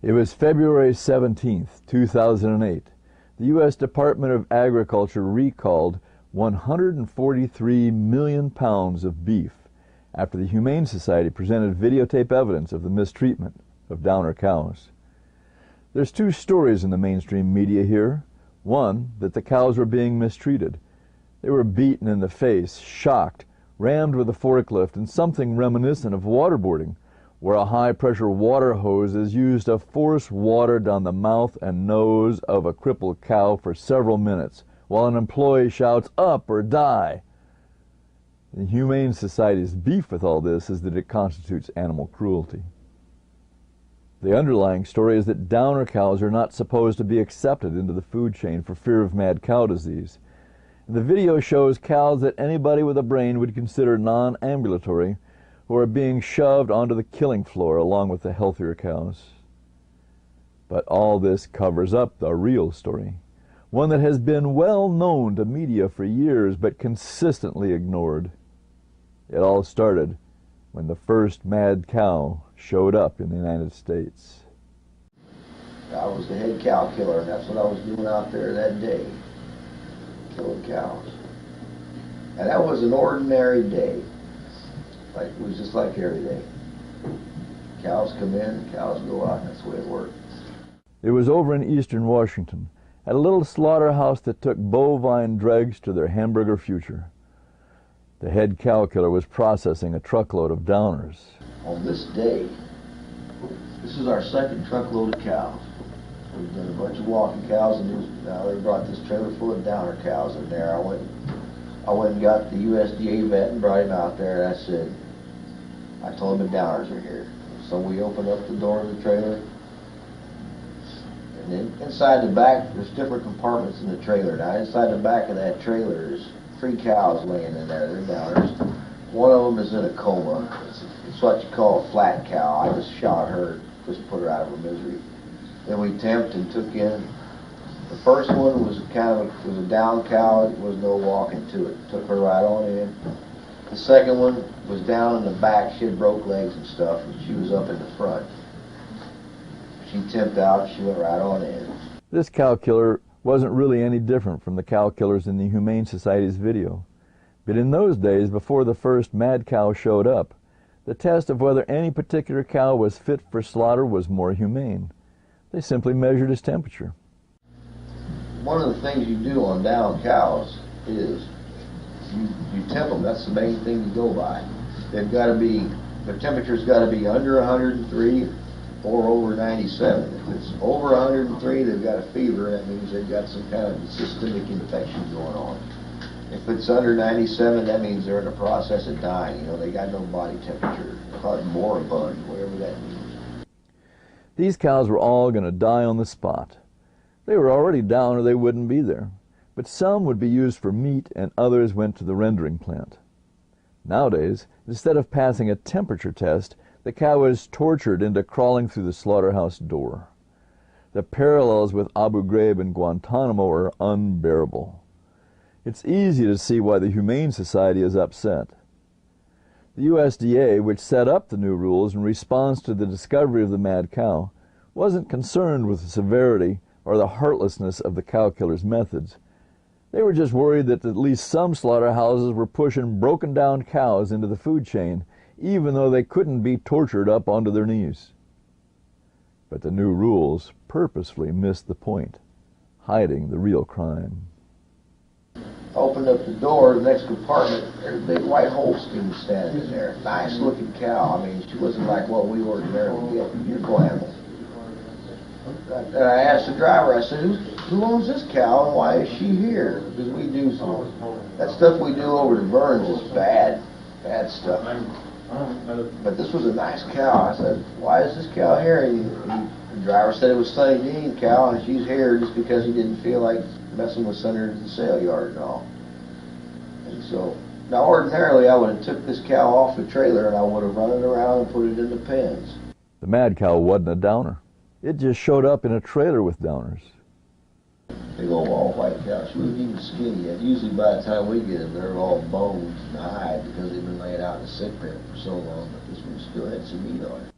It was February 17th, 2008. The U.S. Department of Agriculture recalled 143 million pounds of beef after the Humane Society presented videotape evidence of the mistreatment of downer cows. There's two stories in the mainstream media here. One, that the cows were being mistreated. They were beaten in the face, shocked, rammed with a forklift, and something reminiscent of waterboarding, where a high-pressure water hose is used to force water down the mouth and nose of a crippled cow for several minutes, while an employee shouts, "Up or die!" The Humane Society's beef with all this is that it constitutes animal cruelty. The underlying story is that downer cows are not supposed to be accepted into the food chain for fear of mad cow disease. The video shows cows that anybody with a brain would consider non-ambulatory who are being shoved onto the killing floor along with the healthier cows. But all this covers up the real story, one that has been well known to media for years but consistently ignored. It all started when the first mad cow showed up in the United States. I was the head cow killer, and that's what I was doing out there that day, killing cows. And that was an ordinary day. Like, it was just like every day. Cows come in, cows go out, and that's the way it worked. It was over in eastern Washington, at a little slaughterhouse that took bovine dregs to their hamburger future. The head cow killer was processing a truckload of downers. On this day, this is our second truckload of cows. We've done a bunch of walking cows, and now they brought this trailer full of downer cows in there. I went and got the USDA vet and brought him out there, and I told him the downers are here. So we opened up the door of the trailer, and then inside the back, there's different compartments in the trailer. Now inside the back of that trailer is 3 cows laying in there. They're downers. One of them is in a coma. It's what you call a flat cow. I just shot her, just put her out of her misery. Then we temped and took in. The first one was a down cow. There was no walking to it. Took her right on in. The second one was down in the back. She had broke legs and stuff, and she was up in the front. She temped out. She went right on in. This cow killer wasn't really any different from the cow killers in the Humane Society's video. But in those days, before the first mad cow showed up, the test of whether any particular cow was fit for slaughter was more humane. They simply measured his temperature. One of the things you do on down cows is you temp them. That's the main thing you go by. They've got to be, their temperature's got to be under 103 or over 97. If it's over 103, they've got a fever. That means they've got some kind of systemic infection going on. If it's under 97, that means they're in the process of dying. You know, they got no body temperature. They're called moribund, whatever that means. These cows were all going to die on the spot. They were already down or they wouldn't be there. But some would be used for meat and others went to the rendering plant. Nowadays, instead of passing a temperature test, the cow is tortured into crawling through the slaughterhouse door. The parallels with Abu Ghraib and Guantanamo are unbearable. It's easy to see why the Humane Society is upset. The USDA, which set up the new rules in response to the discovery of the mad cow, wasn't concerned with the severity or the heartlessness of the cow killer's methods. They were just worried that at least some slaughterhouses were pushing broken down cows into the food chain, even though they couldn't be tortured up onto their knees. But the new rules purposefully missed the point, hiding the real crime. Opened up the door, the next compartment, there's a big white Holstein standing in there. Nice looking cow. I mean, she wasn't like what we ordinarily get from beautiful animals. And I asked the driver, I said, who owns this cow and why is she here? Because we do some, that stuff we do over to Burns is bad stuff. But this was a nice cow. I said, why is this cow here? The driver said it was Sonny Dean cow and she's here just because he didn't feel like messing with Senator in the sale yard and all. And so, now ordinarily I would have took this cow off the trailer and I would have run it around and put it in the pens. The mad cow wasn't a downer. It just showed up in a trailer with downers. Big old all white cow. She wasn't even skinny yet. Usually by the time we get them, they're all bones and hide because they've been laying out in the sick pen for so long, but this one still had some meat on it.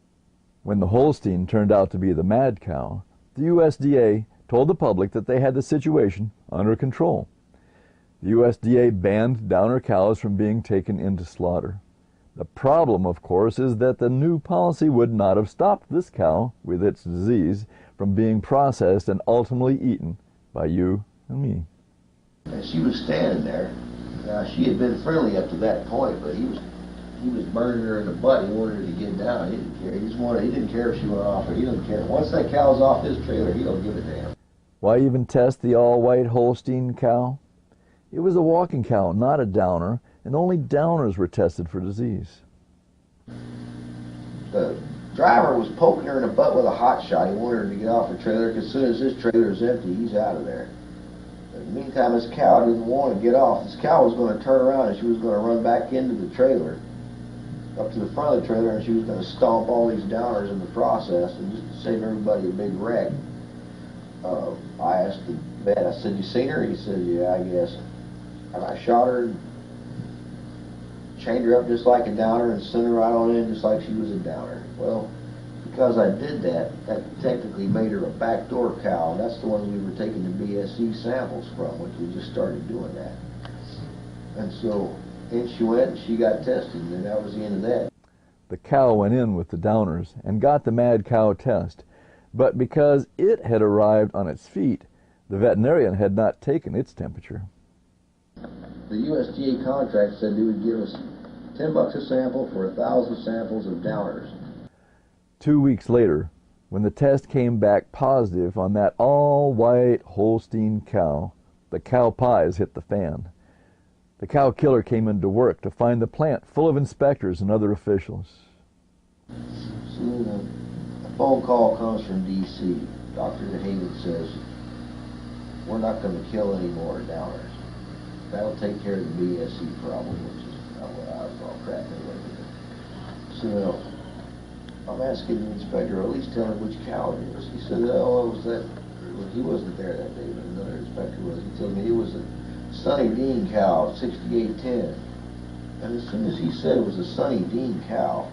When the Holstein turned out to be the mad cow, the USDA told the public that they had the situation under control. The USDA banned downer cows from being taken into slaughter. The problem, of course, is that the new policy would not have stopped this cow with its disease from being processed and ultimately eaten by you and me. And she was standing there. Now, she had been friendly up to that point, but he was burning her in the butt. He wanted her to get down. He didn't care. He didn't care if she went off or he didn't care. Once that cow's off his trailer, he don't give a damn. Why even test the all-white Holstein cow? It was a walking cow, not a downer, and only downers were tested for disease. The driver was poking her in the butt with a hot shot. He wanted her to get off the trailer because as soon as his trailer is empty, he's out of there. In the meantime, this cow didn't want to get off. This cow was going to turn around and she was going to run back into the trailer, up to the front of the trailer, and she was going to stomp all these downers in the process and just to save everybody a big wreck. I asked the vet, I said, "You seen her?" He said, "Yeah, I guess." And I shot her, chained her up just like a downer, and sent her right on in just like she was a downer. Well, because I did that, that technically made her a backdoor cow. That's the one we were taking the BSE samples from, which we just started doing that. And so in she went, and she got tested, and that was the end of that. The cow went in with the downers and got the mad cow test, but because it had arrived on its feet, the veterinarian had not taken its temperature. The USDA contract said they would give us $10 a sample for 1,000 samples of downers. 2 weeks later, when the test came back positive on that all-white Holstein cow, the cow pies hit the fan. The cow killer came into work to find the plant full of inspectors and other officials. So a phone call comes from D.C. Dr. DeHaven says, "We're not going to kill any more downers. That'll take care of the BSE problem," which is not what I was all crap anyway. So I'm asking the inspector, at least tell him which cow it is. He said, "Oh, it was that." Well, he wasn't there that day, but another inspector was. He told me it was a Sonny Dean cow, 6810. And as soon as he said it was a Sonny Dean cow,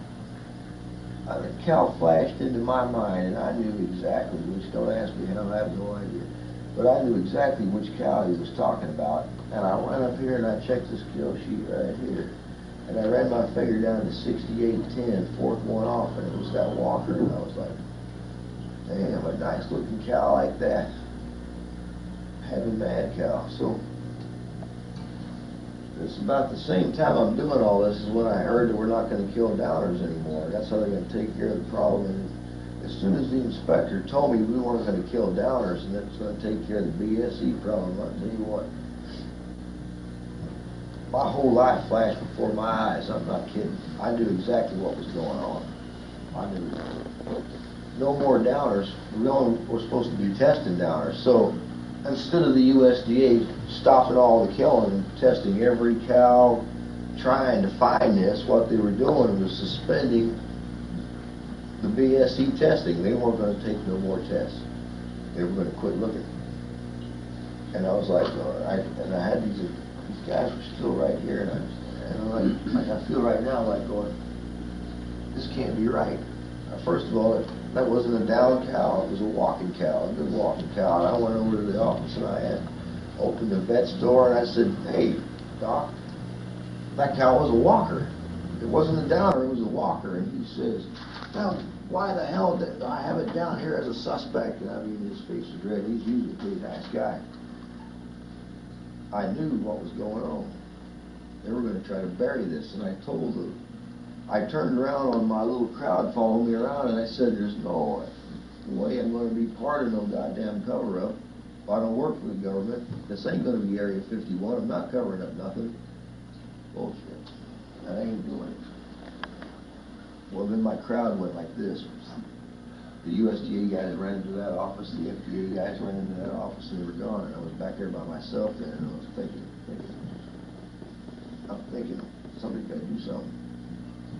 the cow flashed into my mind, and I knew exactly which. Don't ask me how, I have no idea. But I knew exactly which cow he was talking about. And I went up here and I checked this kill sheet right here. And I ran my finger down to 6810, fourth one off, and it was that Walker. And I was like, damn, a nice looking cow like that. Having mad cow. So it's about the same time I'm doing all this is when I heard that we're not going to kill downers anymore. That's how they're going to take care of the problem. And as soon as the inspector told me we weren't going to kill downers and that's going to take care of the BSE problem, I'll tell you what, my whole life flashed before my eyes. I'm not kidding. I knew exactly what was going on. I knew no more downers. We're supposed to be testing downers. So instead of the USDA stopping all the killing and testing every cow, trying to find this, what they were doing was suspending the BSE testing. They weren't going to take no more tests. They were going to quit looking. And I was like, I had these guys were still right here, and I'm like I feel right now, like going, this can't be right. First of all, that wasn't a down cow, it was a walking cow, a good walking cow. And I went over to the office and I had opened the vet's door and I said, "Hey, Doc, that cow was a walker. It wasn't a downer, it was a walker." And he says, "Well, why the hell did I have it down here as a suspect?" And I mean, his face was red. He's usually a pretty nice guy. I knew what was going on. They were going to try to bury this, and I told them. I turned around on my little crowd following me around, and I said, "There's no way I'm going to be part of no goddamn cover-up. If I don't work for the government, this ain't going to be Area 51. I'm not covering up nothing. Bullshit. I ain't doing it." Well, then my crowd went like this. The USDA guys ran into that office, the FDA guys ran into that office, and they were gone. And I was back there by myself then, and I was thinking, somebody's got to do something.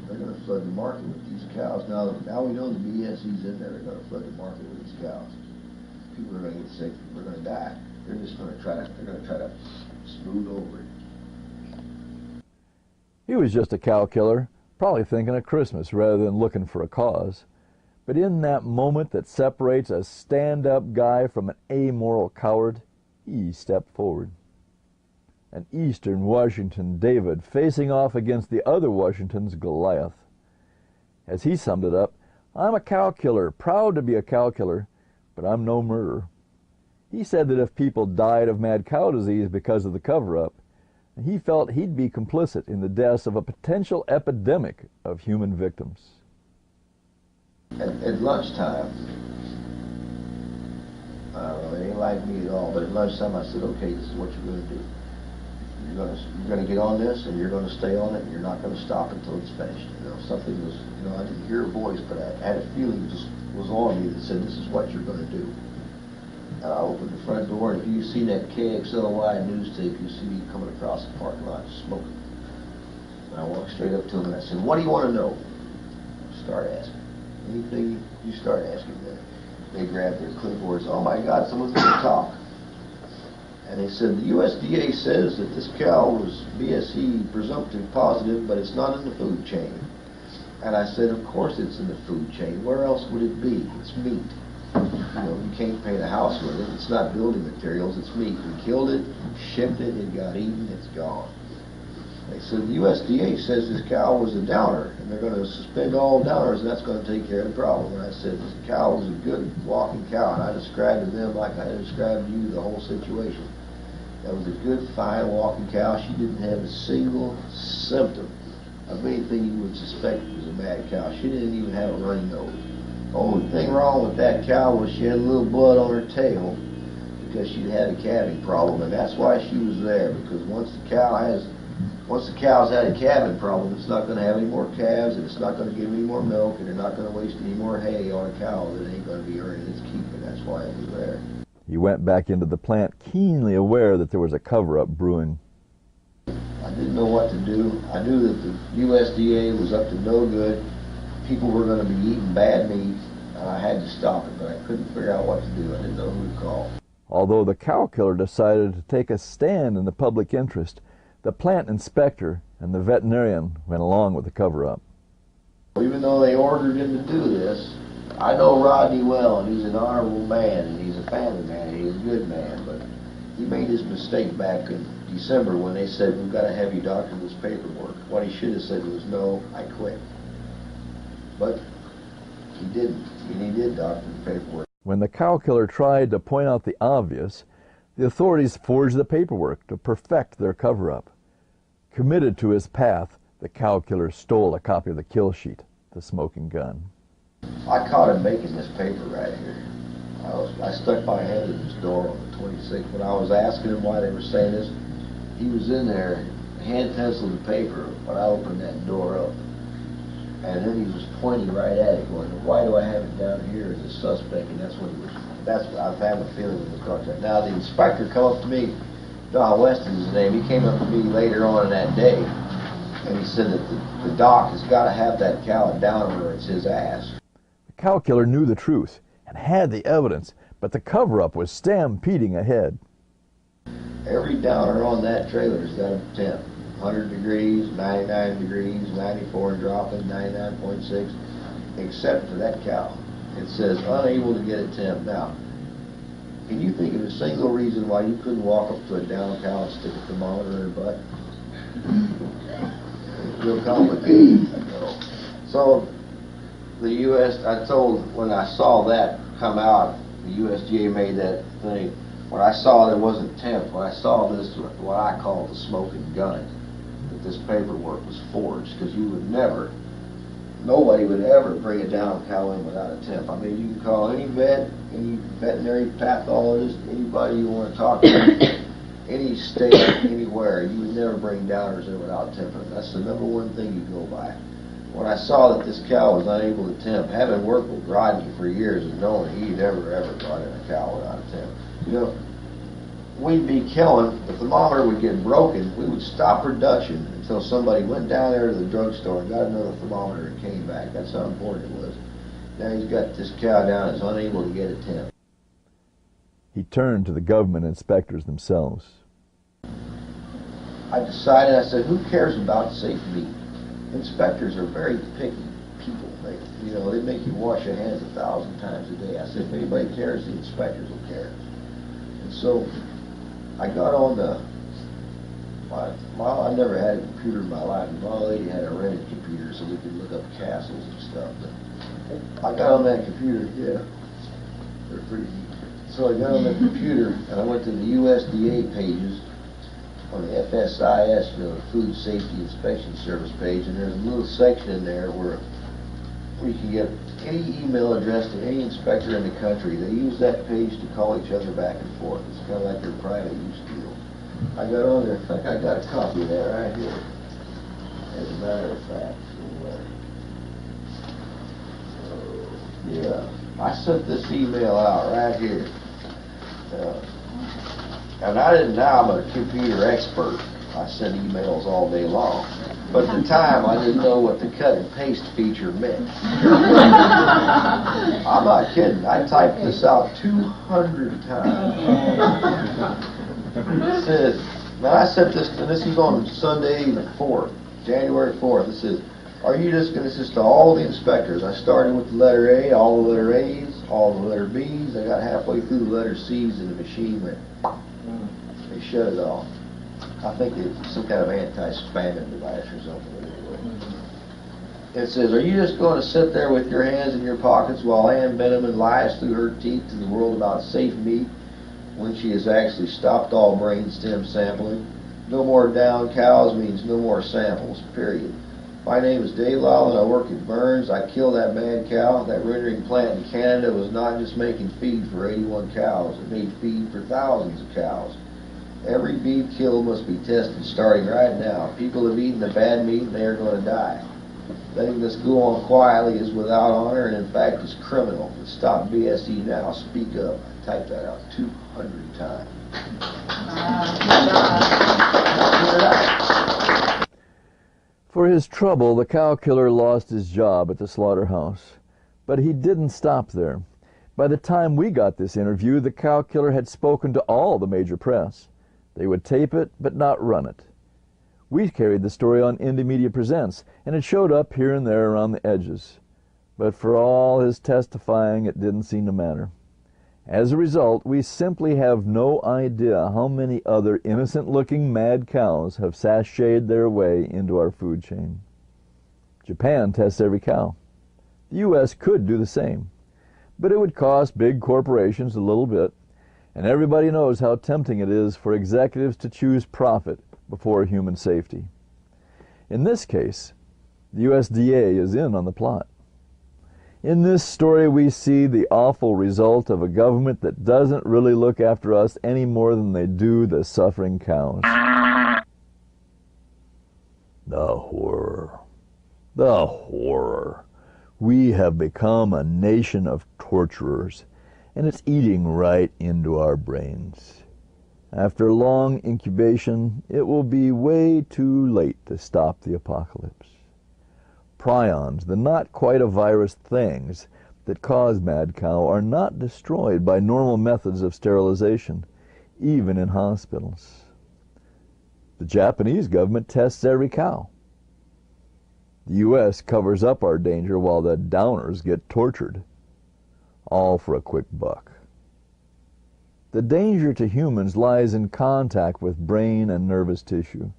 They're going to flood the market with these cows. Now we know the BSE's in there. They're going to flood the market with these cows. People are going to get sick. We're going to die. They're just going to try to smooth over it. He was just a cow killer, probably thinking of Christmas rather than looking for a cause. But in that moment that separates a stand-up guy from an amoral coward, he stepped forward. An Eastern Washington David facing off against the other Washington's Goliath. As he summed it up, "I'm a cow killer, proud to be a cow killer, but I'm no murderer." He said that if people died of mad cow disease because of the cover-up, he felt he'd be complicit in the deaths of a potential epidemic of human victims. At lunchtime, I don't know, it ain't like me at all, but at lunchtime I said, okay, this is what you're going to do. You're going to get on this, and you're going to stay on it, and you're not going to stop until it's finished. You know, something was, you know, I didn't hear a voice, but I had a feeling just was on me that said, this is what you're going to do. And I opened the front door, and if you see that KXLY news tape, you see me coming across the parking lot smoking. And I walked straight up to him, and I said, what do you want to know? Start asking. Anything you start asking them. They grabbed their clipboards. Oh my God, someone's going to talk. And they said, the USDA says that this cow was BSE presumptive positive, but it's not in the food chain. And I said, of course it's in the food chain. Where else would it be? It's meat. You know, you can't paint a house with it. It's not building materials, it's meat. We killed it, shipped it, it got eaten, it's gone. They said, the USDA says this cow was a downer, and they're going to suspend all downers, and that's going to take care of the problem. And I said, this cow was a good walking cow, and I described to them like I described to you the whole situation. That was a good, fine walking cow. She didn't have a single symptom of anything you would suspect was a mad cow. She didn't even have a runny nose. The only thing wrong with that cow was she had a little blood on her tail because she had a calving problem, and that's why she was there, because once the cow's had a calving problem, it's not going to have any more calves, and it's not going to give any more milk, and they're not going to waste any more hay on a cow that ain't going to be earning its keep, and that's why it was there. He went back into the plant, keenly aware that there was a cover-up brewing. I didn't know what to do. I knew that the USDA was up to no good. People were going to be eating bad meat, and I had to stop it, but I couldn't figure out what to do. I didn't know who to call. Although the cow killer decided to take a stand in the public interest, the plant inspector and the veterinarian went along with the cover-up. Even though they ordered him to do this, I know Rodney well, and he's an honorable man, and he's a family man, and he's a good man, but he made his mistake back in December when they said, we've got to have you doctor this paperwork. What he should have said was, no, I quit. But he didn't, and he did doctor the paperwork. When the cow killer tried to point out the obvious, the authorities forged the paperwork to perfect their cover-up. Committed to his path, the cow killer stole a copy of the kill sheet, the smoking gun. I caught him making this paper right here. I stuck my head in his door on the 26th. When I was asking him why they were saying this, he was in there, hand penciled the paper when I opened that door up. And then he was pointing right at it, going, why do I have it down here as a suspect? And that's what I've had a feeling in this contract. Now, the inspector come up to me, Don Weston's his name, he came up to me later on in that day, and he said that the doc has got to have that cow down where it's his ass. The cow killer knew the truth and had the evidence, but the cover-up was stampeding ahead. Every downer on that trailer has got a temp. 100 degrees, 99 degrees, 94 and dropping, 99.6, except for that cow. It says unable to get a temp. Now, can you think of a single reason why you couldn't walk up to a down cow and stick a thermometer in her butt? It's real complicated. So, when I saw that come out, the USDA made that thing. When I saw there wasn't temp, when I saw this, what I call the smoking gun, that this paperwork was forged, because nobody would ever bring a down cow in without a temp. I mean, you can call any vet, any veterinary pathologist, anybody you want to talk to, any state, anywhere, you would never bring downers in without temping. That's the number one thing you go by. When I saw that this cow was unable to temp, having worked with Rodney for years and knowing he never ever brought in a cow without a temp, you know, we'd be killing, the thermometer would get broken, we would stop production until somebody went down there to the drugstore and got another thermometer and came back. That's how important it was. Now he's got this cow down, is unable to get a temp. He turned to the government inspectors themselves. I decided, I said, who cares about safe meat? Inspectors are very picky people. You know, they make you wash your hands 1,000 times a day. I said, if anybody cares, the inspectors will care. And so I got on the, I never had a computer in my life. My lady had a rented computer so we could look up castles and stuff. But I got on that computer, yeah, they're pretty neat. So I got on the computer and I went to the USDA pages on the FSIS, you know, the Food Safety Inspection Service page, and there's a little section in there where you can get any email address to any inspector in the country. They use that page to call each other back and forth. It's kind of like their private use deal. I got on there. In fact, I got a copy of that right here. As a matter of fact. Yeah. I sent this email out right here. And I didn't know I'm a computer expert. I send emails all day long. But at the time, I didn't know what the cut and paste feature meant. I'm not kidding. I typed this out 200 times. It says, now I sent this, and this is on Sunday the 4th, January 4th. It says, are you just going to, this is to all the inspectors. I started with the letter A, all the letter A's, all the letter B's. I got halfway through the letter C's and the machine went, they shut it off. I think it's some kind of anti-spamming device or something. Anyway. It says, are you just going to sit there with your hands in your pockets while Ann Benneman lies through her teeth to the world about safe meat when she has actually stopped all brain stem sampling? No more down cows means no more samples, period. My name is Dave Lyle and I work at Burns. I killed that mad cow. That rendering plant in Canada was not just making feed for 81 cows. It made feed for thousands of cows. Every beef killed must be tested starting right now. People have eaten the bad meat and they are going to die. Letting this go on quietly is without honor and in fact is criminal. Stop BSE now. Speak up. I typed that out 200 times. For his trouble, the cow killer lost his job at the slaughterhouse. But he didn't stop there. By the time we got this interview, the cow killer had spoken to all the major press. They would tape it, but not run it. We carried the story on Indie Media Presents, and it showed up here and there around the edges. But for all his testifying, it didn't seem to matter. As a result, we simply have no idea how many other innocent-looking mad cows have sashayed their way into our food chain. Japan tests every cow. The U.S. could do the same, but it would cost big corporations a little bit, and everybody knows how tempting it is for executives to choose profit before human safety. In this case, the USDA is in on the plot. In this story, we see the awful result of a government that doesn't really look after us any more than they do the suffering cows. The horror. The horror. We have become a nation of torturers, and it's eating right into our brains. After long incubation, it will be way too late to stop the apocalypse. Prions, the not-quite-a-virus things that cause mad cow, are not destroyed by normal methods of sterilization, even in hospitals. The Japanese government tests every cow. The U.S. covers up our danger while the downers get tortured, all for a quick buck. The danger to humans lies in contact with brain and nervous tissue.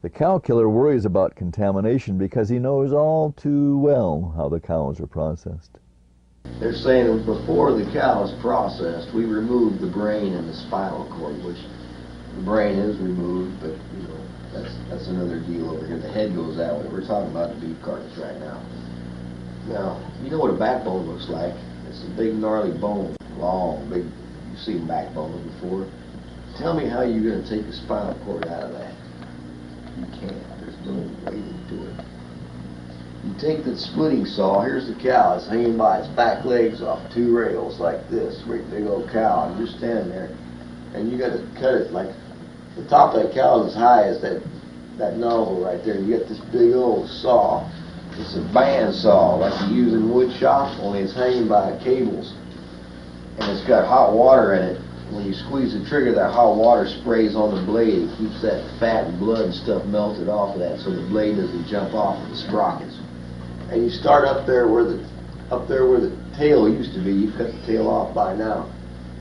The cow killer worries about contamination because he knows all too well how the cows are processed. They're saying that before the cow is processed, we remove the brain and the spinal cord, which the brain is removed, but you know, that's another deal over here. The head goes that way. We're talking about the beef carcass right now. Now, you know what a backbone looks like. It's a big gnarly bone, long, big. You've seen backbones before. Tell me how you're going to take the spinal cord out of that. You can't. There's no way to do it. You take the splitting saw. Here's the cow. It's hanging by its back legs off two rails like this. Great big old cow. And you're standing there, and you got to cut it like the top of that cow is as high as that nozzle right there. You got this big old saw. It's a band saw like you use in wood shop, only it's hanging by cables, and it's got hot water in it. When you squeeze the trigger, that hot water sprays on the blade. It keeps that fat and blood and stuff melted off of that so the blade doesn't jump off of the sprockets. and you start up there where the tail used to be. You cut the tail off by now,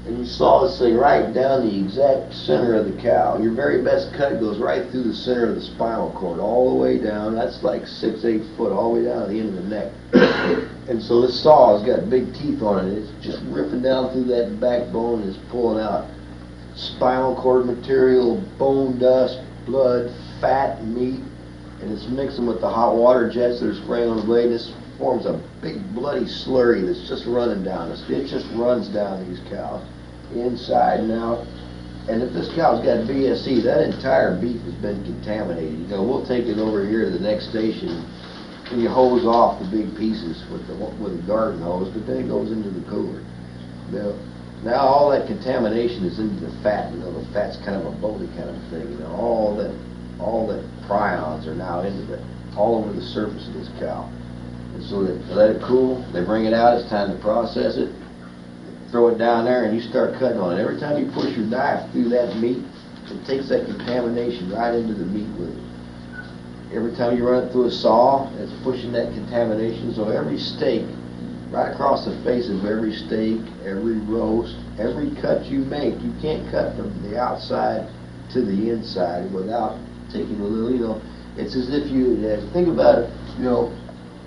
and you saw this thing right down the exact center of the cow. Your very best cut goes right through the center of the spinal cord, all the way down. That's like 6-8 foot, all the way down to the end of the neck. And so this saw has got big teeth on it. It's just ripping down through that backbone and it's pulling out spinal cord material, bone dust, blood, fat, meat, and it's mixing with the hot water jets that are spraying on the blade. This forms a big bloody slurry that's just running down. It just runs down these cows, inside and out. And if this cow's got BSE, that entire beef has been contaminated. You know, we'll take it over here to the next station and you hose off the big pieces with a garden hose, but then it goes into the cooler. Now all that contamination is into the fat. You know, the fat's kind of a bully kind of thing. You know, all that prions are now into all over the surface of this cow. And so they let it cool. They bring it out. It's time to process it. Throw it down there, and you start cutting on it. Every time you push your knife through that meat, it takes that contamination right into the meat with it. Every time you run it through a saw, it's pushing that contamination. So every steak, right across the face of every steak, every roast, every cut you make, you can't cut from the outside to the inside without taking a little, you know, it's as if you, think about it, you know,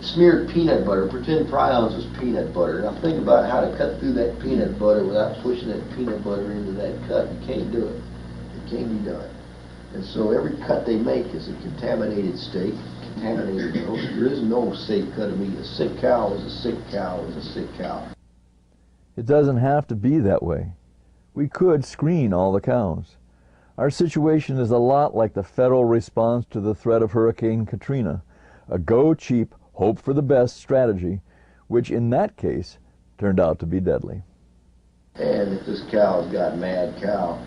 smeared peanut butter, pretend prions was peanut butter. Now think about how to cut through that peanut butter without pushing that peanut butter into that cut. You can't do it. It can't be done. And so every cut they make is a contaminated steak, contaminated roast. There is no safe cut of meat. A sick cow is a sick cow is a sick cow. It doesn't have to be that way. We could screen all the cows. Our situation is a lot like the federal response to the threat of Hurricane Katrina, a go cheap, hope for the best strategy, which in that case turned out to be deadly. And if this cow's got mad cow,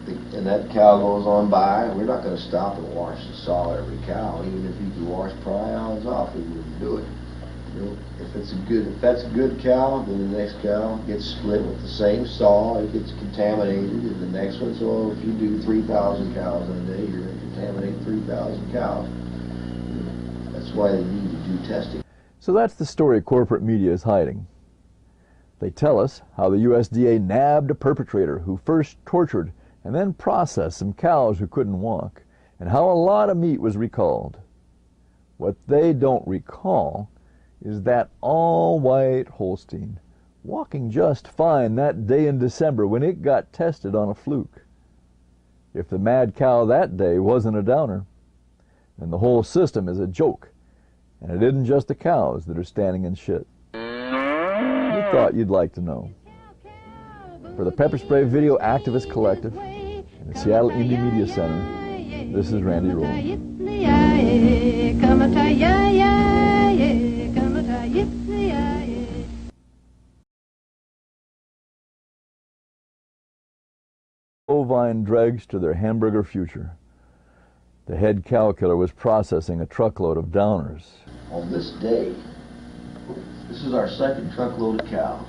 and that cow goes on by, we're not going to stop and wash the saw every cow. Even if you could wash prions off, we wouldn't do it. You know, if that's a good cow, then the next cow gets split with the same saw. It gets contaminated, and the next one. So if you do 3,000 cows in a day, you're going to contaminate 3,000 cows. That's why they need to do testing. So that's the story corporate media is hiding. They tell us how the USDA nabbed a perpetrator who first tortured and then processed some cows who couldn't walk, and how a lot of meat was recalled. What they don't recall is that all-white Holstein walking just fine that day in December when it got tested on a fluke. If the mad cow that day wasn't a downer, then the whole system is a joke, and it isn't just the cows that are standing in shit. You thought you'd like to know. For the Pepper Spray Video Activist Collective and the Seattle Indie Media Center, this is Randy Rowland. Bovine dregs to their hamburger future. The head cow killer was processing a truckload of downers. On this day, this is our second truckload of cows.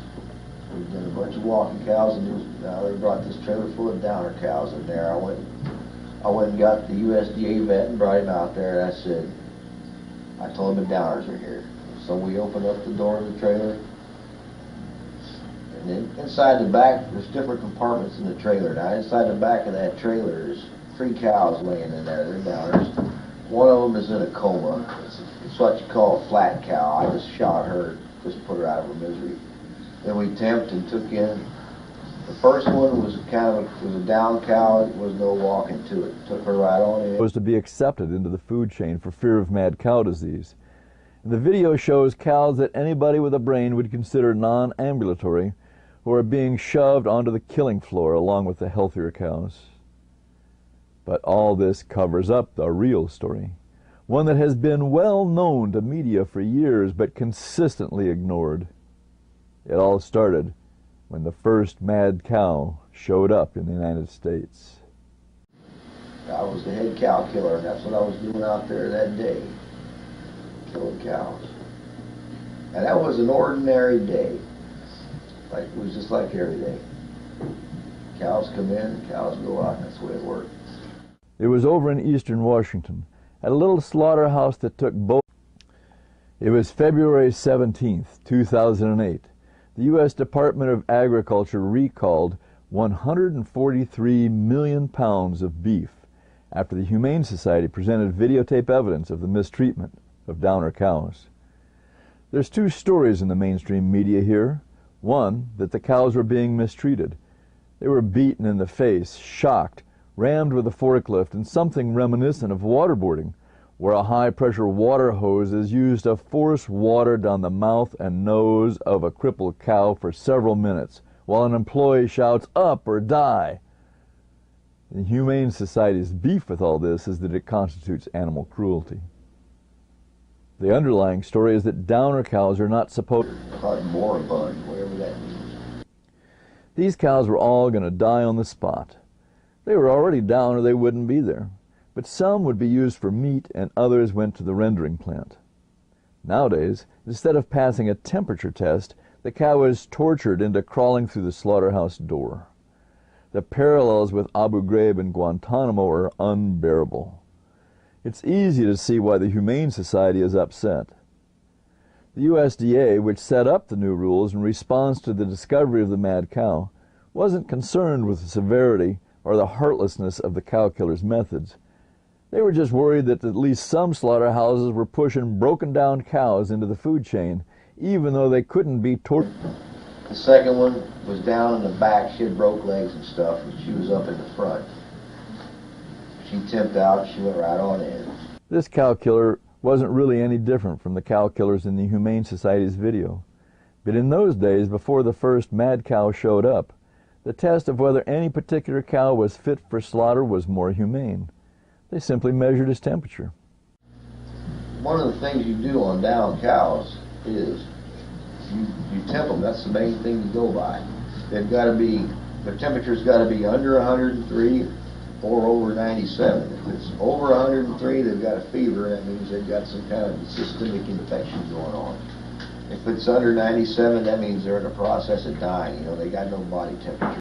We've done a bunch of walking cows, and now they brought this trailer full of downer cows in there. I went and got the USDA vet and brought him out there, and I told him the downers are here. So we opened up the door of the trailer, and then inside the back, there's different compartments in the trailer. Now inside the back of that trailer is 3 cows laying in there. They're downers. One of them is in a coma. It's what you call a flat cow. I just shot her, just put her out of her misery. Then we temped and took in. The first one was a down cow. There was no walking to it. Took her right on in. Was to be accepted into the food chain for fear of mad cow disease. And the video shows cows that anybody with a brain would consider non-ambulatory, who are being shoved onto the killing floor along with the healthier cows. But all this covers up the real story, one that has been well known to media for years but consistently ignored. It all started when the first mad cow showed up in the United States. I was the head cow killer, and that's what I was doing out there that day, killing cows. And that was an ordinary day. Like, it was just like every day. Cows come in, cows go out, and that's the way it worked. It was over in eastern Washington, at a little slaughterhouse that took both. It was February 17th, 2008. The U.S. Department of Agriculture recalled 143 million pounds of beef after the Humane Society presented videotape evidence of the mistreatment of downer cows. There's two stories in the mainstream media here. One, that the cows were being mistreated. They were beaten in the face, shocked, rammed with a forklift, and something reminiscent of waterboarding, where a high-pressure water hose is used to force water down the mouth and nose of a crippled cow for several minutes, while an employee shouts, "Up or die!" The Humane Society's beef with all this is that it constitutes animal cruelty. The underlying story is that downer cows are not supposed moribund, whatever that means. These cows were all going to die on the spot. They were already down or they wouldn't be there. But some would be used for meat and others went to the rendering plant. Nowadays, instead of passing a temperature test, the cow is tortured into crawling through the slaughterhouse door. The parallels with Abu Ghraib and Guantanamo are unbearable. It's easy to see why the Humane Society is upset. The USDA, which set up the new rules in response to the discovery of the mad cow, wasn't concerned with the severity or the heartlessness of the cow killer's methods. They were just worried that at least some slaughterhouses were pushing broken-down cows into the food chain, even though they couldn't be tortured. The second one was down in the back. She had broke legs and stuff, and she was up in the front. She tipped out, she went right on in. This cow killer wasn't really any different from the cow killers in the Humane Society's video. But in those days, before the first mad cow showed up, the test of whether any particular cow was fit for slaughter was more humane. They simply measured his temperature. One of the things you do on down cows is you temp them. That's the main thing to go by. They've got to be, their temperature's got to be under 103 or over 97. If it's over 103, they've got a fever. That means they've got some kind of systemic infection going on. If it's under 97, that means they're in the process of dying. You know, they got no body temperature.